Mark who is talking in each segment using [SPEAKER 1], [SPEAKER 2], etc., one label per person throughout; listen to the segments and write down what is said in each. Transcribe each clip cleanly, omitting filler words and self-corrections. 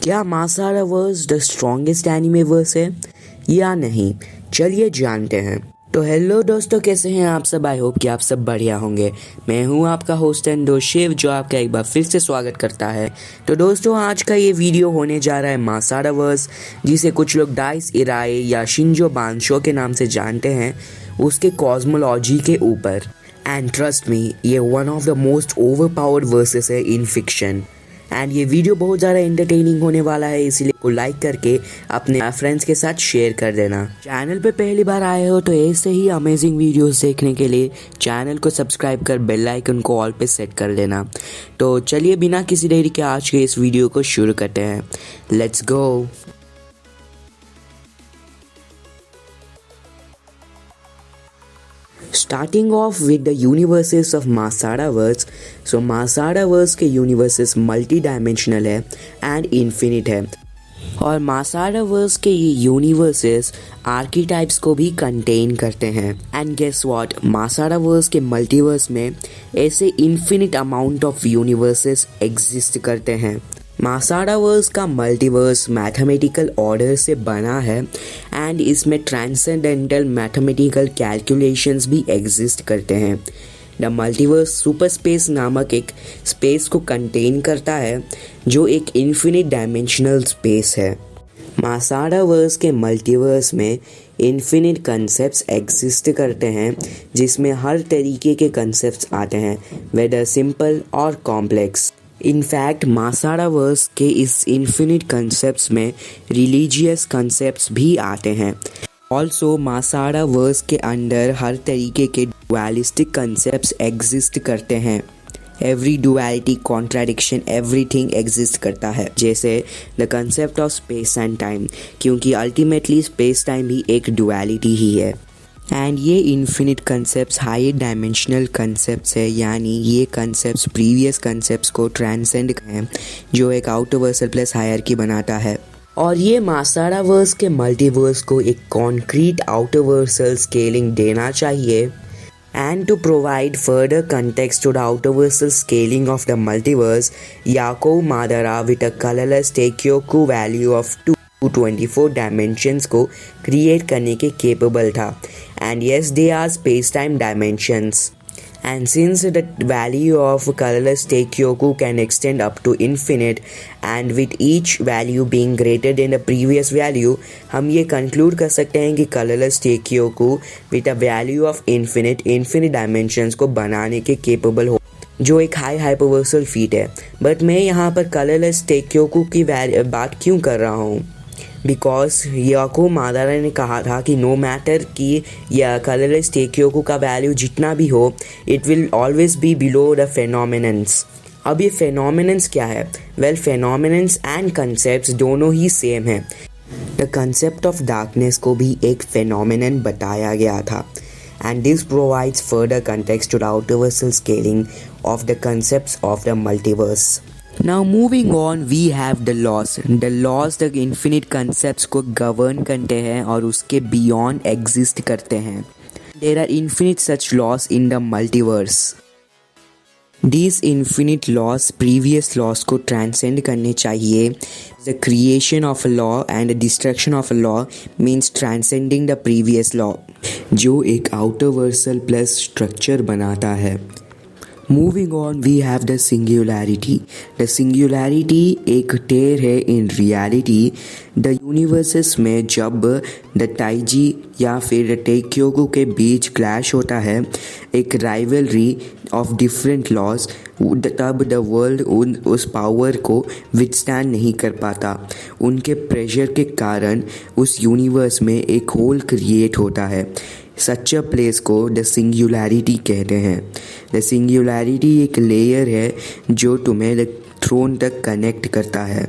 [SPEAKER 1] क्या Masara verse the strongest anime verse है या नहीं, चलिए जानते हैं। तो हेलो दोस्तों, कैसे हैं आप सब। आई होप कि आप सब बढ़िया होंगे। मैं हूं आपका होस्ट एंड शिव, जो आपका एक बार फिर से स्वागत करता है। तो दोस्तों, आज का ये वीडियो होने जा रहा है मासारा वर्स, जिसे कुछ लोग डाइस इराए या शिंजो बानशो के नाम से जानते हैं, उसके कॉस्मोलॉजी के ऊपर। एंड ट्रस्ट मी, ये one of the most overpowered versus है इन फिक्शन। एंड ये वीडियो बहुत ज़्यादा एंटरटेनिंग होने वाला है, इसलिए को लाइक करके अपने फ्रेंड्स के साथ शेयर कर देना। चैनल पे पहली बार आए हो तो ऐसे ही अमेजिंग वीडियोस देखने के लिए चैनल को सब्सक्राइब कर बेल आइकन को ऑल पे सेट कर देना। तो चलिए बिना किसी देरी के आज के इस वीडियो को शुरू करते हैं। Let's go. Starting off with the universes of Masara verse. So Masara verse के यूनिवर्सेस मल्टी डायमेंशनल है एंड इन्फिनिट है, और मासारा वर्स के ये यूनिवर्सेस आर्कीटाइप्स को भी कंटेन करते हैं। एंड गेस व्हाट, मासारा वर्स के मल्टीवर्स में ऐसे infinite amount of universes exist करते हैं। मासारा वर्स का मल्टीवर्स मैथमेटिकल ऑर्डर से बना है एंड इसमें ट्रांसेंडेंटल मैथमेटिकल कैलकुलेशंस भी एग्जिस्ट करते हैं। द मल्टीवर्स सुपर स्पेस नामक एक स्पेस को कंटेन करता है, जो एक इन्फिनिट डायमेंशनल स्पेस है। मासारा वर्स के मल्टीवर्स में इन्फिनिट कंसेप्ट्स एग्जिस्ट करते हैं, जिसमें हर तरीके के कंसेप्ट्स आते हैं, वेदर सिंपल और कॉम्प्लेक्स। इनफैक्ट मासारा वर्स के इस इन्फिनिट कंसेप्ट्स में रिलीजियस कंसेप्ट्स भी आते हैं। ऑल्सो मासारा वर्स के अंदर हर तरीके के डुअलिस्टिक कंसेप्ट्स एग्जिस्ट करते हैं। Every duality, contradiction, everything exist करता है, जैसे the concept of space and time, क्योंकि अल्टीमेटली स्पेस टाइम भी एक डुअलिटी ही है। एंड ये infinite concepts high dimensional concepts है, यानी ये कंसेप्ट्स प्रीवियस कंसेप्ट्स को ट्रांसेंड हैं, जो एक आउटरवर्सल प्लस हायरार्की बनाता है। और ये मासारा वर्स के मल्टीवर्स को एक कॉन्क्रीट आउटरवर्सल स्केलिंग देना चाहिए। And to provide further context to the outerversal scaling of the multiverse, Yako Madara with a colourless Taikyoku value of 224 dimensions को क्रिएट करने के केपेबल था। And yes, they are space time dimensions. And since the value of colorless Teikyoku can extend up to infinite, and with each value being greater than the previous value, हम ये conclude कर सकते हैं कि colorless Teikyoku with a value of infinite dimensions को बनाने के capable हो, जो एक हाई हाइपरवर्सल फीट है। बट मैं यहाँ पर colorless Teikyoku की बात क्यों कर रहा हूँ? बिकॉज याको मादारा ने कहा था कि नो मैटर कि या कलरलेस टेक्योकू का वैल्यू जितना भी हो, it will always be below the phenomenons. अब ये फेनोमेनन्स क्या है? वेल, फेनोमेनन्स एंड कंसेप्ट्स दोनों ही सेम है। द कंसेप्ट ऑफ डार्कनेस को भी एक फेनोमेनन बताया गया था, and this provides further context to the universal scaling of the concepts of the multiverse. Now moving on, we have the laws. The laws the infinite concepts को govern करते हैं और उसके beyond exist करते हैं. There are infinite such laws in the multiverse. These infinite laws previous laws को transcend करने चाहिए. The creation of a law and the destruction of a law means transcending the previous law, जो एक outerversal plus structure बनाता है. Moving on, we have the singularity. The singularity एक टेर है in reality. The universes में जब the Taiji या फिर टेक्योकू के बीच क्लैश होता है, एक rivalry of different laws, तब द वर्ल्ड उस पावर को विथस्टैंड नहीं कर पाता। उनके प्रेशर के कारण उस यूनिवर्स में एक होल क्रिएट होता है। सच अ प्लेस को द सिंगुलैरिटी कहते हैं। द सिंगुलैरिटी एक लेयर है जो तुम्हें द थ्रोन तक कनेक्ट करता है।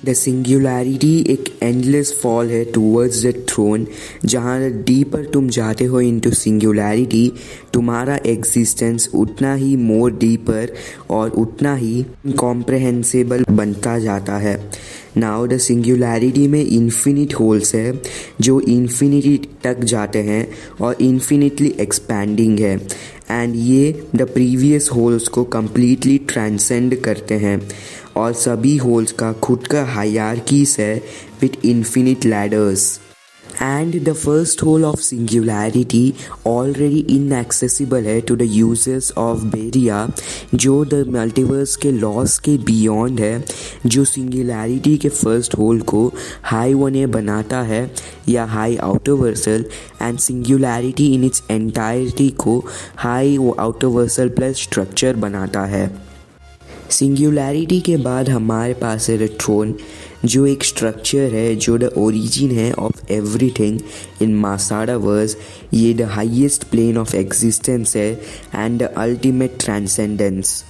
[SPEAKER 1] द सिंगुलैरिटी एक एंडलेस फॉल है टूवर्ड्स द थ्रोन, जहाँ डीपर तुम जाते हो इनटू सिंगुलैरिटी, तुम्हारा एग्जिस्टेंस उतना ही मोर डीपर और उतना ही इनकॉम्प्रहेंसिबल बनता जाता है। नाउ द सिंगुलैरिटी में इन्फिनिट होल्स है जो इन्फिनिटी तक जाते हैं और इन्फिनिटली एक्सपैंडिंग है। एंड ये द प्रीवियस होल्स को कम्प्लीटली ट्रांसेंड करते हैं और सभी होल्स का खुद का हायरार्कीज है with infinite ladders. And the first hole of singularity already inaccessible है to the users of Beria, जो द मल्टीवर्स के लॉस के बियॉन्ड है, जो सिंगुलैरिटी के फर्स्ट होल को हाई 1A बनाता है या high outerversal, and singularity in its entirety को हाई आउटरवर्सल प्लस स्ट्रक्चर बनाता है। सिंगुलैरिटी के बाद हमारे पास है द थ्रोन, जो एक स्ट्रक्चर है जो द ओरिजिन है of everything in Masada verse. ये the highest plane of existence है and the ultimate transcendence.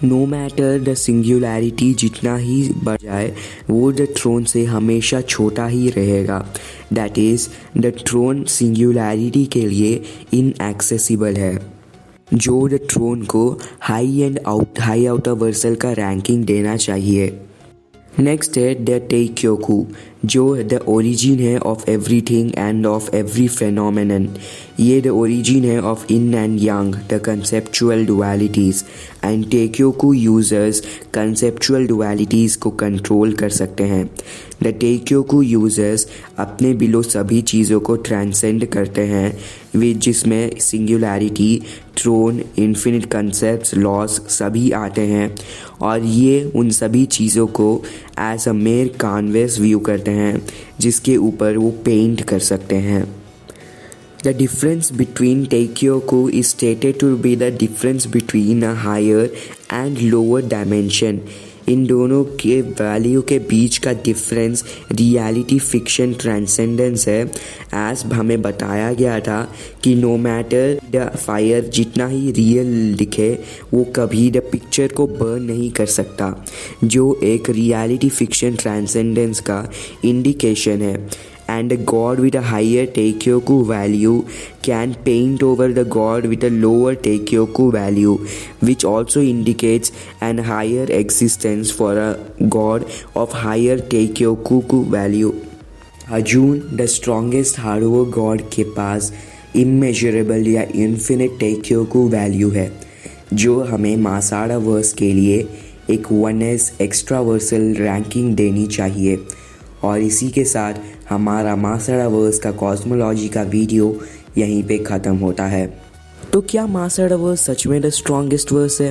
[SPEAKER 1] No matter the singularity जितना ही बढ़ जाए, वो द थ्रोन से हमेशा छोटा ही रहेगा। That is the throne singularity के लिए इनएक्सेसिबल है, जो द थ्रोन को हाई आउटरवर्सल का रैंकिंग देना चाहिए। नेक्स्ट है द टेक्योकू, जो द ओरिजिन है of everything and of every phenomenon. ये द ओरिजिन है of yin and yang, the conceptual dualities, and Taikyoku users conceptual dualities को कंट्रोल कर सकते हैं। द टेक्योकू यूजर्स अपने बिलो सभी चीज़ों को ट्रांसेंड करते हैं, जिसमें singularity, throne, infinite concepts, laws सभी आते हैं, और ये उन सभी चीज़ों को as a mere canvas view करते हैं जिसके ऊपर वो पेंट कर सकते हैं। The difference between Teikyoku is stated to be the difference between a higher and lower dimension। इन दोनों के वैल्यू के बीच का डिफरेंस रियलिटी फिक्शन ट्रांसेंडेंस है। एज हमें बताया गया था कि नो मैटर द फायर जितना ही रियल दिखे, वो कभी द पिक्चर को बर्न नहीं कर सकता, जो एक रियलिटी फिक्शन ट्रांसेंडेंस का इंडिकेशन है। And a god with a higher Teikyoku value can paint over the god with a lower Teikyoku value, which also indicates an higher existence for a god of higher Teikyoku value। Arjun the strongest hardware God के पास immeasurable या infinite टेक्योकू value है, जो हमें Masada verse के लिए एक 1S एक्स्ट्रावर्सल ranking देनी चाहिए। और इसी के साथ हमारा मासाडा वर्स का कॉस्मोलॉजी का वीडियो यहीं पे ख़त्म होता है। तो क्या मासाडा वर्स सच में द स्ट्रॉन्गेस्ट वर्स है?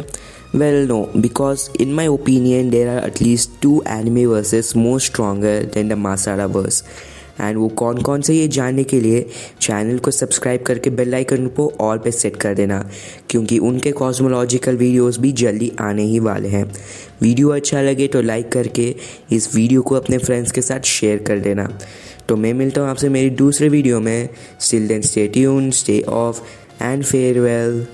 [SPEAKER 1] Well no, because in my opinion there are at least 2 anime verses more stronger than the Masada verse. And वो कौन कौन से, ये जानने के लिए चैनल को सब्सक्राइब करके बेल आइकन को ऑल पे सेट कर देना, क्योंकि उनके कॉस्मोलॉजिकल वीडियोस भी जल्दी आने ही वाले हैं। वीडियो अच्छा लगे तो लाइक करके इस वीडियो को अपने फ्रेंड्स के साथ शेयर कर देना। तो मैं मिलता हूँ आपसे मेरी दूसरे वीडियो में। Still then stay tuned, stay off and farewell.